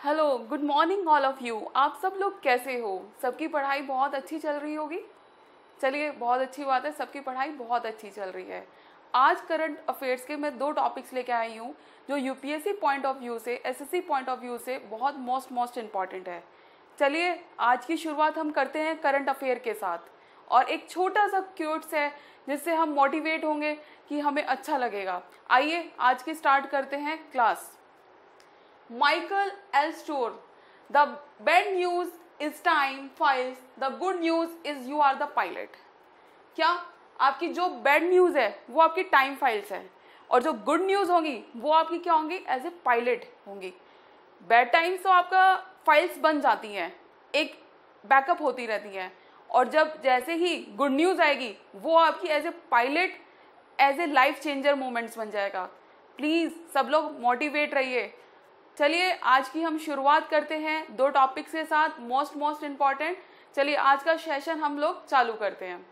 Hello, good morning all of you. आप सब लोग कैसे हो? सबकी पढ़ाई बहुत अच्छी चल रही होगी। चलिए, बहुत अच्छी बात है, सबकी पढ़ाई बहुत अच्छी चल रही है। आज करंट अफेयर्स के मैं 2 टॉपिक्स लेके आई हूँ जो यूपीएससी पॉइंट ऑफ व्यू से, एसएससी पॉइंट ऑफ व्यू से बहुत मोस्ट इम्पॉर्टेंट है। चलिए, आज की शुरुआत हम करते हैं करंट अफेयर के साथ और एक छोटा सा क्यूट्स है जिससे हम मोटिवेट होंगे कि हमें अच्छा लगेगा। आइए आज की स्टार्ट करते हैं class. Michael L. Store, the bad news is time files, the good news is you are the pilot। क्या आपकी जो बैड न्यूज़ है वो आपकी टाइम फाइल्स है और जो गुड न्यूज़ होंगी वो आपकी क्या होंगी? एज ए पायलट होंगी। बैड टाइम्स तो आपका फाइल्स बन जाती हैं, एक बैकअप होती रहती हैं, और जब जैसे ही गुड न्यूज़ आएगी वो आपकी as a pilot, as a life changer moments बन जाएगा। प्लीज़ सब लोग मोटिवेट रहिए। चलिए आज की हम शुरुआत करते हैं 2 टॉपिक्स के साथ, मोस्ट इम्पॉर्टेंट। चलिए आज का सेशन हम लोग चालू करते हैं।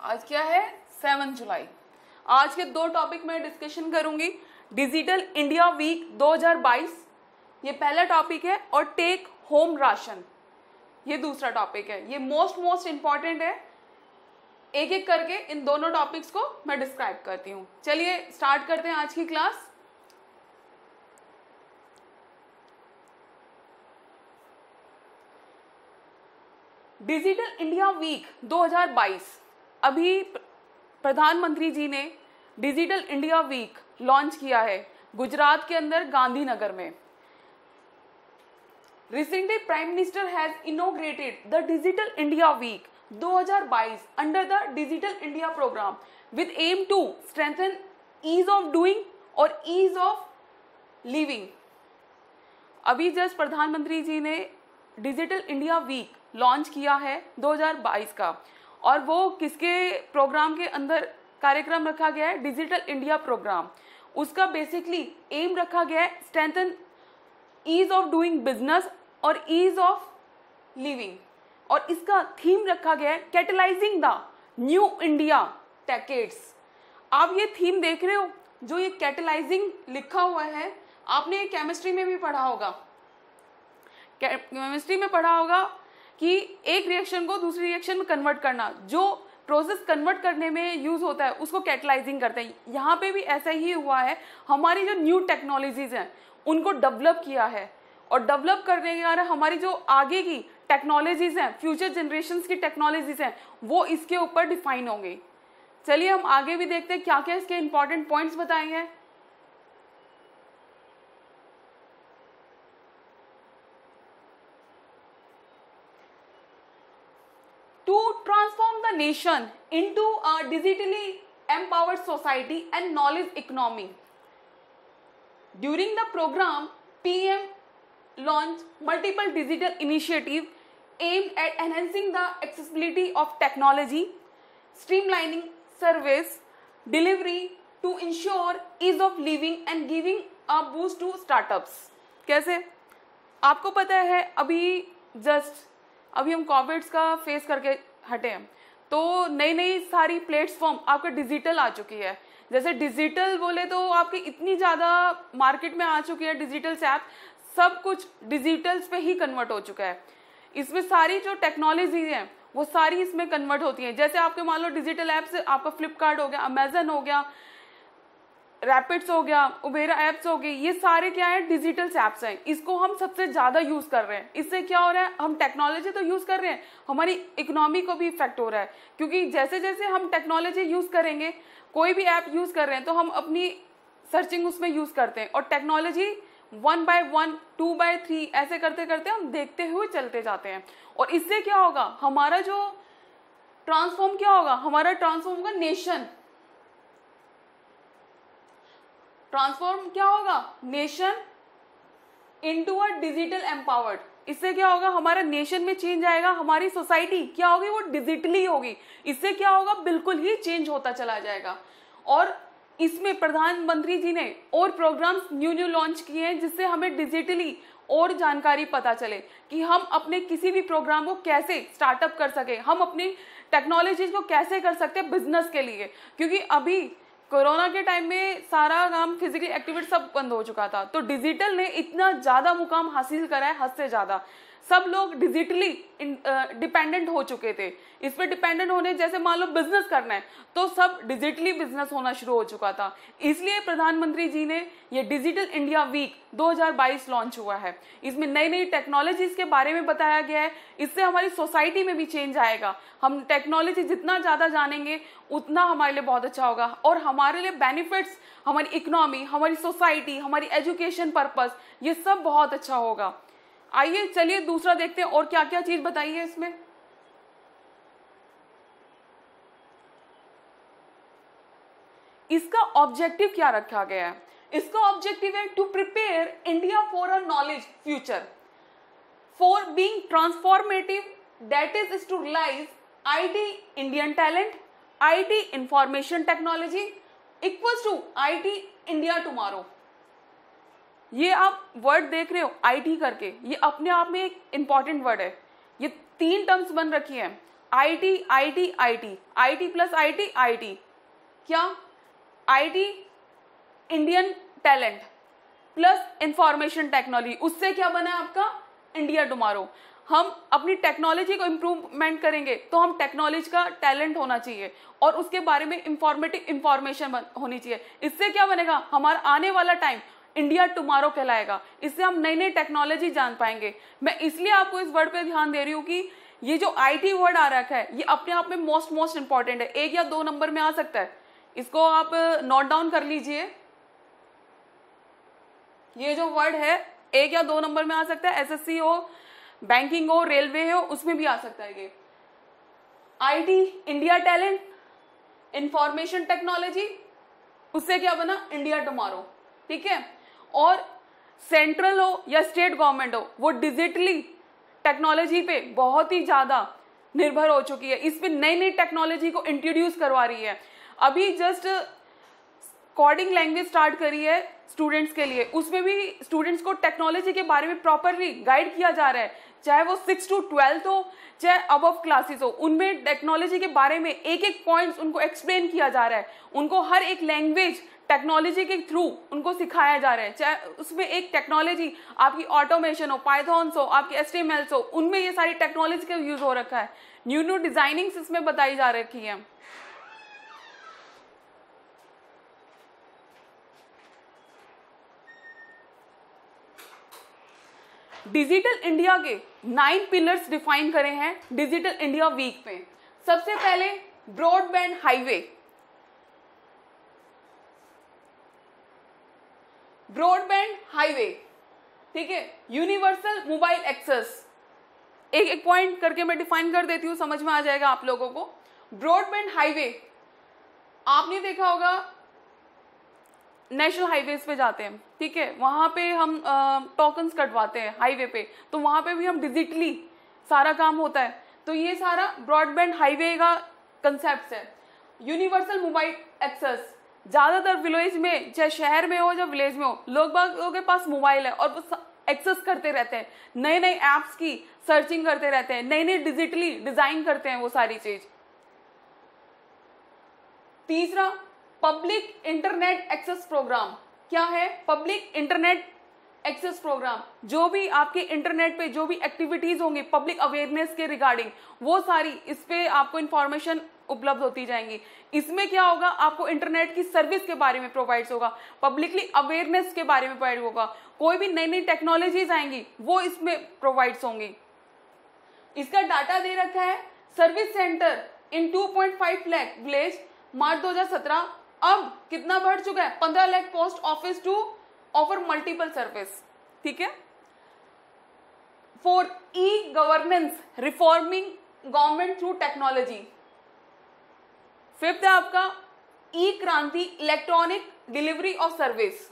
आज क्या है? 7 जुलाई। आज के 2 टॉपिक में डिस्कशन करूंगी। डिजिटल इंडिया वीक 2022 ये पहला टॉपिक है और टेक होम राशन ये दूसरा टॉपिक है। ये मोस्ट इम्पॉर्टेंट है। एक एक करके इन दोनों टॉपिक्स को मैं डिस्क्राइब करती हूँ। चलिए स्टार्ट करते हैं आज की क्लास। डिजिटल इंडिया वीक 2022 अभी प्रधानमंत्री जी ने डिजिटल इंडिया वीक लॉन्च किया है गुजरात के अंदर गांधीनगर में। Recently prime minister has inaugurated the digital India week 2022 under the digital India programme with aim to strengthen ease of doing और ईज ऑफ लिविंग। अभी जस्ट प्रधानमंत्री जी ने डिजिटल इंडिया वीक लॉन्च किया है 2022 का, और वो किसके प्रोग्राम के अंदर कार्यक्रम रखा गया है? Digital India programme. उसका बेसिकली एम रखा गया है strengthen ease of doing business और ईज ऑफ लिविंग, और इसका थीम रखा गया है catalysing the new India techades. आप ये थीम देख रहे हो, जो ये कैटलाइजिंग लिखा हुआ है, आपने ये केमिस्ट्री में भी पढ़ा होगा। केमिस्ट्री में पढ़ा होगा कि एक रिएक्शन को दूसरी रिएक्शन में कन्वर्ट करना, जो प्रोसेस कन्वर्ट करने में यूज होता है उसको कैटलाइजिंग करते हैं। यहाँ पे भी ऐसा ही हुआ है। हमारी जो न्यू टेक्नोलॉजीज हैं उनको डेवलप किया है, और डेवलप करने के कारण हमारी जो आगे की टेक्नोलॉजीज हैं, फ्यूचर जनरेशन्स की टेक्नोलॉजीज हैं, वो इसके ऊपर डिफाइन होंगे। चलिए हम आगे भी देखते हैं क्या क्या इसके इंपॉर्टेंट पॉइंट्स बताए हैं। To transform the nation into a digitally empowered society and knowledge economy. During the program, PM launched multiple digital initiatives aimed at enhancing the accessibility of technology, streamlining service delivery to ensure ease of living and giving a boost to startups. कैसे? आपको पता है अभी हम Covid का face करके हटे हैं, तो नई सारी प्लेटफॉर्म आपका डिजिटल आ चुकी है। जैसे डिजिटल बोले तो आपकी इतनी ज़्यादा मार्केट में आ चुकी है डिजिटल ऐप, सब कुछ डिजिटल्स पे ही कन्वर्ट हो चुका है। इसमें सारी जो टेक्नोलॉजी हैं वो सारी इसमें कन्वर्ट होती हैं। जैसे आपके मान लो डिजिटल ऐप्स आपका फ्लिपकार्ट हो गया, अमेजन हो गया, रैपिड्स हो गया, उबेरा ऐप्स हो गई, ये सारे क्या है? डिजिटल ऐप्स हैं। इसको हम सबसे ज़्यादा यूज़ कर रहे हैं। इससे क्या हो रहा है? हम टेक्नोलॉजी तो यूज़ कर रहे हैं, हमारी इकोनॉमी को भी इफेक्ट हो रहा है, क्योंकि जैसे जैसे हम टेक्नोलॉजी यूज़ करेंगे, कोई भी ऐप यूज़ कर रहे हैं तो हम अपनी सर्चिंग उसमें यूज़ करते हैं, और टेक्नोलॉजी 1 by 1 2 by 3 ऐसे करते करते हम देखते हुए चलते जाते हैं। और इससे क्या होगा? हमारा जो ट्रांसफॉर्म क्या होगा? हमारा ट्रांसफॉर्म होगा नेशन। ट्रांसफॉर्म क्या होगा? Nation into a digital empowered इससे क्या होगा, हमारा नेशन में चेंज आएगा, हमारी सोसाइटी क्या होगी, वो डिजिटली होगी। इससे क्या होगा, बिल्कुल ही चेंज होता चला जाएगा। और इसमें प्रधानमंत्री जी ने और प्रोग्राम्स न्यू लॉन्च किए हैं जिससे हमें डिजिटली और जानकारी पता चले कि हम अपने किसी भी प्रोग्राम को कैसे स्टार्टअप कर सके, हम अपनी टेक्नोलॉजीज को कैसे कर सकते हैं बिजनेस के लिए। क्योंकि अभी कोरोना के टाइम में सारा काम फिजिकल एक्टिविटी सब बंद हो चुका था, तो डिजिटल ने इतना ज्यादा मुकाम हासिल करा है, हद से ज्यादा। सब लोग डिजिटली डिपेंडेंट हो चुके थे। इस पे डिपेंडेंट होने, जैसे मान लो बिजनेस करना है तो सब डिजिटली बिजनेस होना शुरू हो चुका था। इसलिए प्रधानमंत्री जी ने ये डिजिटल इंडिया वीक 2022 लॉन्च हुआ है। इसमें नई नई टेक्नोलॉजीज के बारे में बताया गया है। इससे हमारी सोसाइटी में भी चेंज आएगा। हम टेक्नोलॉजी जितना ज्यादा जानेंगे उतना हमारे लिए बहुत अच्छा होगा, और हमारे लिए बेनिफिट्स, हमारी इकोनॉमी, हमारी सोसाइटी, हमारी एजुकेशन पर्पस, ये सब बहुत अच्छा होगा। आइए चलिए दूसरा देखते हैं और क्या क्या चीज बताई है इसमें। इसका ऑब्जेक्टिव क्या रखा गया है? इसका ऑब्जेक्टिव है to prepare India for a knowledge future for being transformative, that is to realise IT Indian talent, IT information technology equals to IT India tomorrow. ये आप वर्ड देख रहे हो आईटी करके, ये अपने आप में एक इंपॉर्टेंट वर्ड है। ये 3 टर्म्स बन रखी हैं, IT IT IT, IT plus IT IT. क्या? IT Indian talent plus information technology, उससे क्या बना आपका इंडिया टुमारो। हम अपनी टेक्नोलॉजी को इंप्रूवमेंट करेंगे तो हम टेक्नोलॉजी का टैलेंट होना चाहिए और उसके बारे में इंफॉर्मेटिव इंफॉर्मेशन होनी चाहिए। इससे क्या बनेगा, हमारा आने वाला टाइम इंडिया टुमारो कहलाएगा। इससे हम नई नई टेक्नोलॉजी जान पाएंगे। मैं इसलिए आपको इस वर्ड पे ध्यान दे रही हूँ कि ये जो आईटी वर्ड आ रखा है ये अपने आप में मोस्ट इंपॉर्टेंट है। 1 या 2 नंबर में आ सकता है, इसको आप नोट डाउन कर लीजिए। ये जो वर्ड है 1 या 2 नंबर में आ सकता है, एसएससी हो, बैंकिंग हो, रेलवे हो, उसमें भी आ सकता है ये। IT India talent, information technology, उससे क्या बना इंडिया टुमारो। ठीक है। और सेंट्रल हो या स्टेट गवर्नमेंट हो, वो डिजिटली टेक्नोलॉजी पे बहुत ही ज्यादा निर्भर हो चुकी है। इस पे नई नई टेक्नोलॉजी को इंट्रोड्यूस करवा रही है। अभी जस्ट कोडिंग लैंग्वेज स्टार्ट करी है स्टूडेंट्स के लिए, उसमें भी स्टूडेंट्स को टेक्नोलॉजी के बारे में प्रॉपरली गाइड किया जा रहा है। चाहे वो 6 to 12 हो, चाहे अबव क्लासेस हो, उनमें टेक्नोलॉजी के बारे में एक पॉइंट्स उनको एक्सप्लेन किया जा रहा है। उनको हर एक लैंग्वेज टेक्नोलॉजी के थ्रू उनको सिखाया जा रहा है। चाहे उसमें एक टेक्नोलॉजी आपकी ऑटोमेशन हो, पाइथॉन्स हो, आपकी एचटीएमएल्स हो, उनमें ये सारी टेक्नोलॉजी का यूज हो रखा है। न्यू डिजाइनिंग्स इसमें बताई जा रखी है। डिजिटल इंडिया के 9 पिलर्स डिफाइन करे हैं डिजिटल इंडिया वीक में। सबसे पहले ब्रॉडबैंड हाईवे, ब्रॉडबैंड हाईवे, ठीक है। यूनिवर्सल मोबाइल एक्सेस, एक पॉइंट करके मैं डिफाइन कर देती हूँ, समझ में आ जाएगा आप लोगों को। ब्रॉडबैंड हाईवे, आपने देखा होगा नेशनल हाईवेज पे जाते हैं, ठीक है, वहां पे हम टोकन्स कटवाते हैं हाईवे पे, तो वहां पे भी हम डिजिटली सारा काम होता है। तो ये सारा ब्रॉडबैंड हाईवे का कंसेप्ट है। यूनिवर्सल मोबाइल एक्सेस, ज्यादातर विलेज में, चाहे शहर में हो या विलेज में हो, लोगों के पास मोबाइल है और वो एक्सेस करते रहते हैं, नए नए ऐप्स की सर्चिंग करते रहते हैं, नए नए डिजिटली डिजाइन करते हैं वो सारी चीज। तीसरा पब्लिक इंटरनेट एक्सेस प्रोग्राम। क्या है पब्लिक इंटरनेट एक्सेस प्रोग्राम? जो भी आपके इंटरनेट पे जो भी एक्टिविटीज होंगी पब्लिक अवेयरनेस के रिगार्डिंग, वो सारी इस पे आपको इंफॉर्मेशन उपलब्ध होती जाएंगी। इसमें क्या होगा, आपको इंटरनेट की सर्विस के बारे में प्रोवाइड होगा, पब्लिकली अवेयरनेस के बारे में प्रोवाइड होगा, कोई भी नई नई टेक्नोलॉजीज आएंगी वो इसमें प्रोवाइड होंगी। इसका डाटा दे रखा है service centre in 2.5 lakh village March 2017। अब कितना बढ़ चुका है, 15 lakh post office to offer multiple service, ठीक है। For e governance reforming government through technology. Fifth है आपका ई क्रांति इलेक्ट्रॉनिक डिलीवरी ऑफ सर्विस।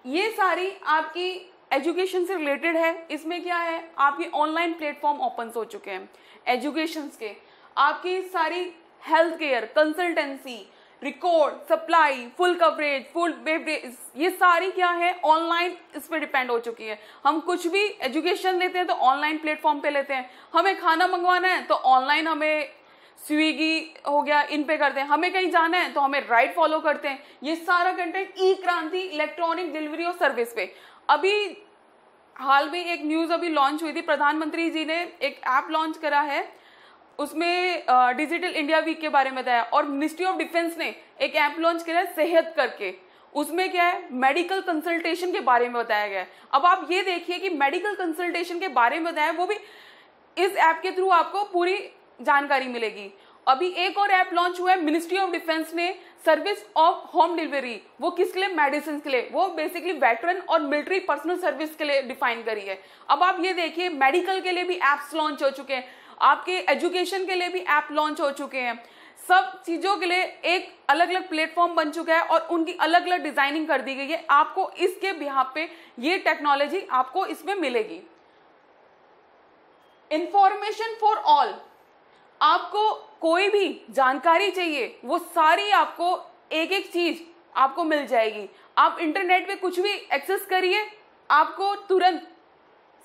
ये सारी आपकी एजुकेशन से रिलेटेड है। इसमें क्या है, आपके ऑनलाइन प्लेटफॉर्म ओपन हो चुके हैं एजुकेशन के, आपकी सारी health care, consultancy, record, supply, full coverage, full beverage, ये सारी क्या है ऑनलाइन इस पे डिपेंड हो चुकी है। हम कुछ भी एजुकेशन लेते हैं तो ऑनलाइन प्लेटफॉर्म पे लेते हैं, हमें खाना मंगवाना है तो ऑनलाइन हमें स्विगी हो गया, इन पे करते हैं, हमें कहीं जाना है तो हमें राइट फॉलो करते हैं। ये सारा कंटेंट ई क्रांति इलेक्ट्रॉनिक डिलीवरी और सर्विस पे। अभी हाल में एक न्यूज़ अभी लॉन्च हुई थी, प्रधानमंत्री जी ने एक ऐप लॉन्च करा है, उसमें डिजिटल इंडिया वीक के बारे में बताया, और मिनिस्ट्री ऑफ डिफेंस ने एक ऐप लॉन्च किया है सेहत करके, उसमें क्या है मेडिकल कंसल्टेशन के बारे में बताया गया है। अब आप ये देखिए कि मेडिकल कंसल्टेशन के बारे में बताया, वो भी इस ऐप के थ्रू आपको पूरी जानकारी मिलेगी। अभी एक और ऐप लॉन्च हुआ है मिनिस्ट्री ऑफ डिफेंस ने, सर्विस ऑफ होम डिलीवरी, वो किसके लिए, मेडिसिन के लिए, वो बेसिकली वेटरन और मिलिट्री पर्सनल सर्विस के लिए डिफाइन करी है। अब आप ये देखिए मेडिकल के लिए भी एप्स लॉन्च हो चुके हैं, आपके एजुकेशन के लिए भी ऐप लॉन्च हो चुके हैं, सब चीजों के लिए एक अलग अलग प्लेटफॉर्म बन चुका है और उनकी अलग अलग डिजाइनिंग कर दी गई है। आपको इसके बिहाफ पे ये टेक्नोलॉजी आपको इसमें मिलेगी। इंफॉर्मेशन फॉर ऑल, आपको कोई भी जानकारी चाहिए वो सारी आपको एक एक चीज आपको मिल जाएगी। आप इंटरनेट पे कुछ भी एक्सेस करिए, आपको तुरंत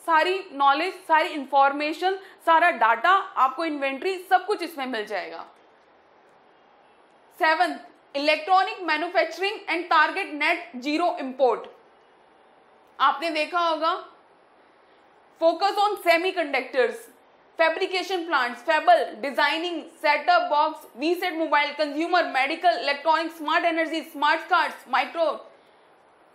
सारी नॉलेज, सारी इंफॉर्मेशन, सारा डाटा, आपको इन्वेंट्री, सब कुछ इसमें मिल जाएगा। 7, electronic manufacturing and target net zero import. आपने देखा होगा focus on semiconductors, fabrication plants, fabless, designing, setup box, we set mobile, consumer, medical, electronic, smart energy, smart cards, micro.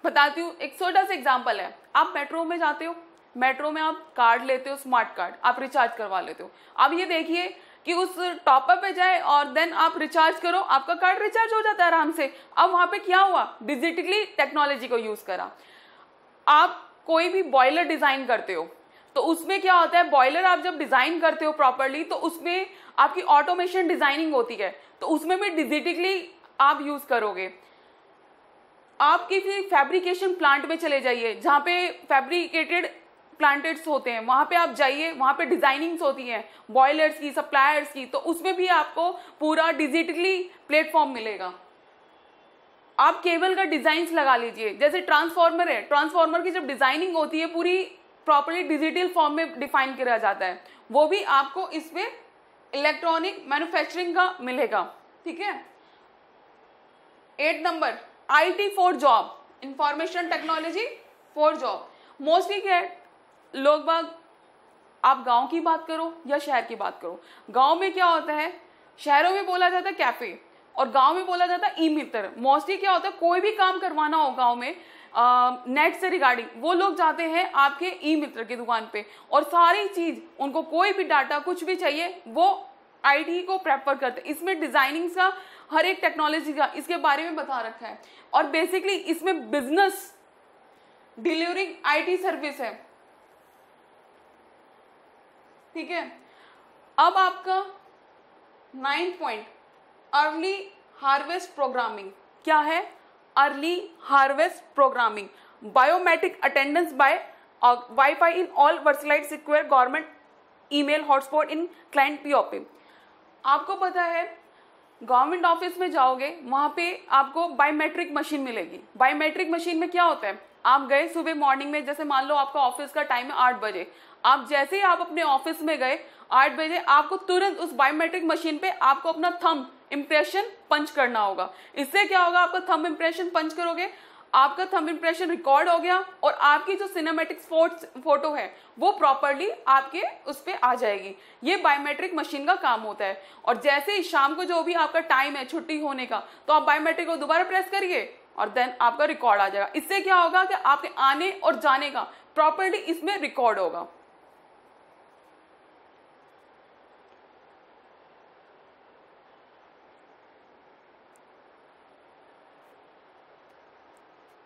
बताती हूँ, एक छोटा सा एग्जांपल है, आप मेट्रो में जाते हो, मेट्रो में आप कार्ड लेते हो, स्मार्ट कार्ड, आप रिचार्ज करवा लेते हो। अब ये देखिए कि उस टॉपअप पे जाए और देन आप रिचार्ज करो, आपका कार्ड रिचार्ज हो जाता है आराम से। अब वहां पे क्या हुआ, डिजिटली टेक्नोलॉजी को यूज करा। आप कोई भी बॉयलर डिजाइन करते हो तो उसमें क्या होता है, बॉयलर आप जब डिजाइन करते हो प्रॉपरली तो उसमें आपकी ऑटोमेशन डिजाइनिंग होती है, तो उसमें भी डिजिटली आप यूज करोगे। आप किसी फैब्रिकेशन प्लांट में चले जाइए जहां पे फैब्रिकेटेड प्लांटेड्स होते हैं, वहां पे आप जाइए, वहां पे डिजाइनिंग्स होती हैं बॉयलर्स की, सप्लायर्स की, तो उसमें भी आपको पूरा डिजिटली प्लेटफॉर्म मिलेगा। आप केबल का डिजाइन लगा लीजिए, जैसे ट्रांसफार्मर है, ट्रांसफार्मर की जब डिजाइनिंग होती है पूरी प्रॉपर्ली डिजिटल फॉर्म में डिफाइन किया जाता है, वो भी आपको इसमें इलेक्ट्रॉनिक मैन्युफैक्चरिंग का मिलेगा। ठीक है। 8 number, IT for job, information technology for job. Mostly क्या है, लोग बाग, आप गांव की बात करो या शहर की बात करो, गांव में क्या होता है, शहरों में बोला जाता है कैफे और गांव में बोला जाता है ई मित्र। मोस्टली क्या होता है, कोई भी काम करवाना हो गांव में नेट से रिगार्डिंग, वो लोग जाते हैं आपके ई मित्र की दुकान पे और सारी चीज, उनको कोई भी डाटा कुछ भी चाहिए वो IT को प्रेफर करते हैं। इसमें डिजाइनिंग का, हर एक टेक्नोलॉजी का इसके बारे में बता रखा है और बेसिकली इसमें बिजनेस डिलीवरिंग IT सर्विस है। ठीक है। अब आपका 9th point, early harvest programming. क्या है, early harvest programming, biometric attendance by wifi in all versatile secure government email hotspot in client POP। आपको पता है गवर्नमेंट ऑफिस में जाओगे, वहां पे आपको बायोमेट्रिक मशीन मिलेगी। बायोमेट्रिक मशीन में क्या होता है, आप गए सुबह मॉर्निंग में, जैसे मान लो आपका ऑफिस का टाइम है 8 बजे, आप जैसे ही आप अपने ऑफिस में गए 8 बजे, आपको तुरंत उस बायोमेट्रिक मशीन पे आपको अपना थंब इंप्रेशन पंच करना होगा। इससे क्या होगा, आपका थंब इंप्रेशन पंच करोगे, आपका थंब इंप्रेशन रिकॉर्ड हो गया और आपकी जो सिनेमैटिक फोटो है वो प्रॉपरली आपके उस पर आ जाएगी। ये बायोमेट्रिक मशीन का काम होता है। और जैसे ही शाम को जो भी आपका टाइम है छुट्टी होने का, तो आप बायोमेट्रिक को दोबारा प्रेस करिए और देन आपका रिकॉर्ड आ जाएगा। इससे क्या होगा कि आपके आने और जाने का प्रॉपरली इसमें रिकॉर्ड होगा।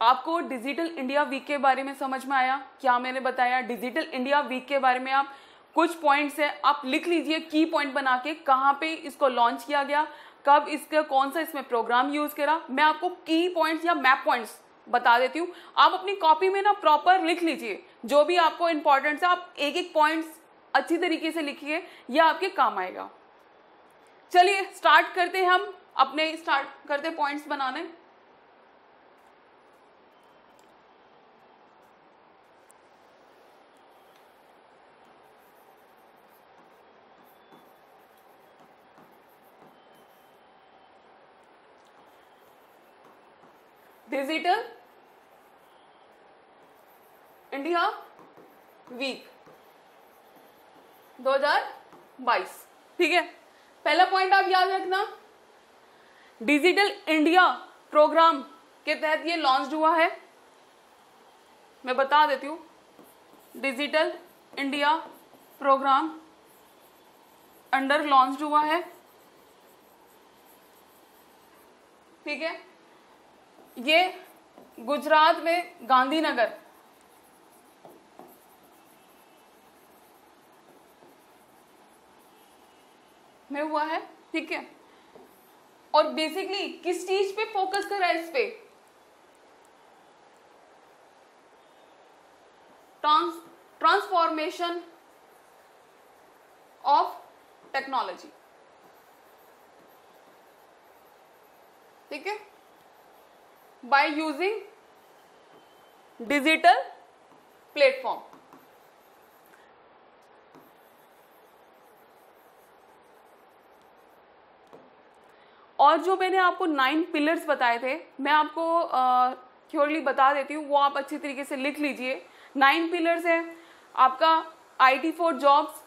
आपको डिजिटल इंडिया वीक के बारे में समझ में आया, क्या मैंने बताया। डिजिटल इंडिया वीक के बारे में आप कुछ पॉइंट्स है, आप लिख लीजिए की पॉइंट बना के, कहाँ पे इसको लॉन्च किया गया, कब इसका कौन सा इसमें प्रोग्राम यूज करा। मैं आपको की पॉइंट्स या मैप पॉइंट्स बता देती हूँ। आप अपनी कॉपी में ना प्रॉपर लिख लीजिए, जो भी आपको इंपॉर्टेंट है आप एक एक पॉइंट्स अच्छी तरीके से लिखिए, यह आपके काम आएगा। चलिए स्टार्ट करते हैं, हम अपने स्टार्ट करते पॉइंट्स बनाने। डिजिटल इंडिया वीक 2022, ठीक है। पहला पॉइंट आप याद रखना, डिजिटल इंडिया प्रोग्राम के तहत ये लॉन्च हुआ है। मैं बता देती हूँ, digital India programme under launch हुआ है, ठीक है। ये गुजरात में गांधीनगर में हुआ है, ठीक है। और बेसिकली किस चीज पे फोकस कर रहा है, इस पे ट्रांसफॉर्मेशन ऑफ टेक्नोलॉजी, ठीक है, बाय यूजिंग डिजिटल प्लेटफॉर्म। और जो मैंने आपको 9 पिलर्स बताए थे, मैं आपको थ्योरली बता देती हूँ, वो आप अच्छी तरीके से लिख लीजिए। 9 पिलर्स है आपका, IT फॉर जॉब्स,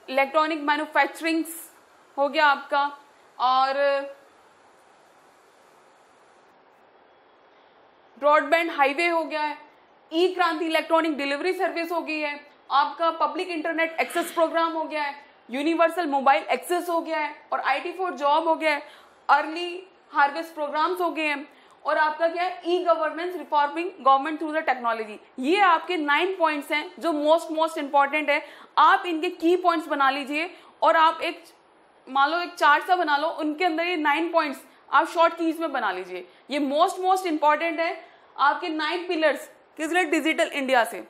इलेक्ट्रॉनिक मैन्युफैक्चरिंग्स हो गया आपका, और ब्रॉडबैंड हाईवे हो गया है, ई क्रांति इलेक्ट्रॉनिक डिलीवरी सर्विस हो गई है, आपका पब्लिक इंटरनेट एक्सेस प्रोग्राम हो गया है, यूनिवर्सल मोबाइल एक्सेस हो गया है, और IT फॉर जॉब हो गया है, अर्ली हार्वेस्ट प्रोग्राम्स हो गए हैं, और आपका क्या है, ई governance reforming government through the technology. ये आपके 9 पॉइंट्स हैं जो मोस्ट इंपॉर्टेंट है। आप इनके की पॉइंट्स बना लीजिए, और आप एक मान लो एक चार्ट सा बना लो, उनके अंदर ये 9 पॉइंट्स आप शॉर्ट कीज में बना लीजिए। ये मोस्ट इंपॉर्टेंट है आपके 9 पिलर्स किस लिए, डिजिटल इंडिया से।